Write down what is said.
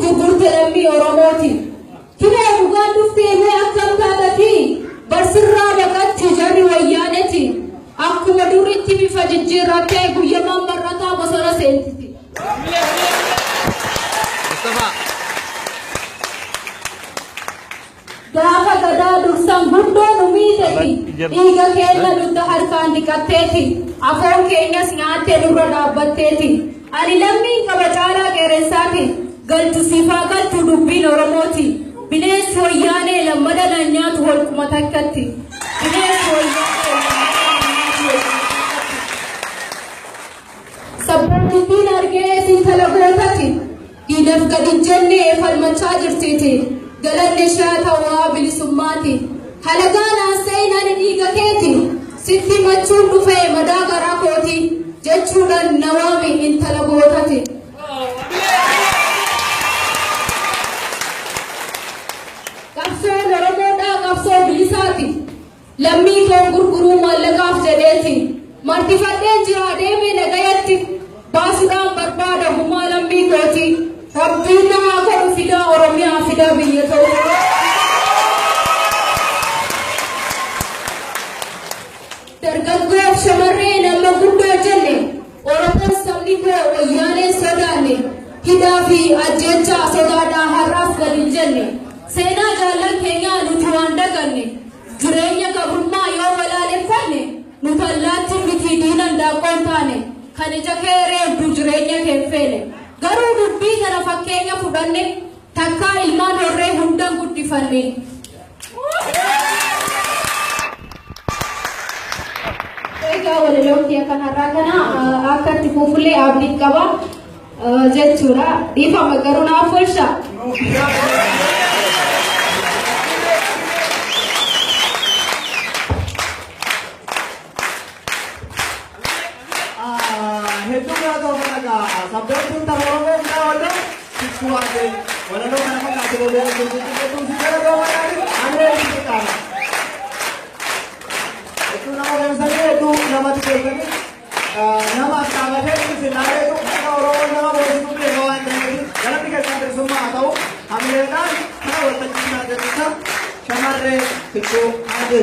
gurgurte lammi Oromoti. Kine dhugaan dhuftee mee akkam taatati barsirraa baqatti jarri wayyaaneti akkuma duritti bifa jijjiirrattee guyyamaan marrataa bosona seentiti. Gaafa gadaa dursan guddoon umiiteeti dhiiga keenya dugda harkaan dhiqatteeti afoon keenyas nyaattee dura dhaabbatteeti. Ani lammiin qaba caalaa qeerransaati galtu sifaa galtu dubbiin Oromooti. Bineensi wayyaanee lammada nan nyaatu walquma takkatti. Bineensi wayyaanee sabboontiin argee sintala gootati diinaf gadi jennee falmachaa jirtiiti. Galanne shaatawaa bilisummaati. Halagaan haasa'inaan dhiiga keeti sitti machuun dhufee madaa garaa kooti jechuudhaan nawaami intala gootati. Qabsoon Oromoodhaa qabsoo bilisaati. Lammii koo gurguruu maallaqaaf jedheeti. Martifadheen jira deemee nagayatti baasuudhaan barbaada humaa lammii kooti. Rabbiin namaa godhu fidaa Oromiyaa fidaa biyya ta'u. Dargaggoof shamarree nama guddoo jenne Oromoon sabni koo wayyaanee sodaanne hidhaa fi ajjechaa sodaadhaa har'aaf gadi jenne. Seenaa jaallan keenyaa nuti waan daganne jireenya gabrummaa yoo balaaleffanne nuti allaattiin miti diinan daaqoon taane kan ija kee reebdu jireenya kee feene. Garuu dubbii kana fakkeenya fudhanne takkaa ilmaan horree hundan guddifanne. Egaa walaloomtii kanarraa kana akka itti fuufullee abdiin qaba jechuudha. Dhiifama garuu naaf oolcha. Sabtu tahu orang mana situasi, mana orang mana kasih orang itu segala orang ini anda yang kita. Itu nama orang saya itu nama tiga ni, nama sahaja itu senara itu orang nama boleh itu beli orang ini. Kalau kita sampai semua tahu, kami lihat kan, kalau kita ada kita, sama ada itu ada.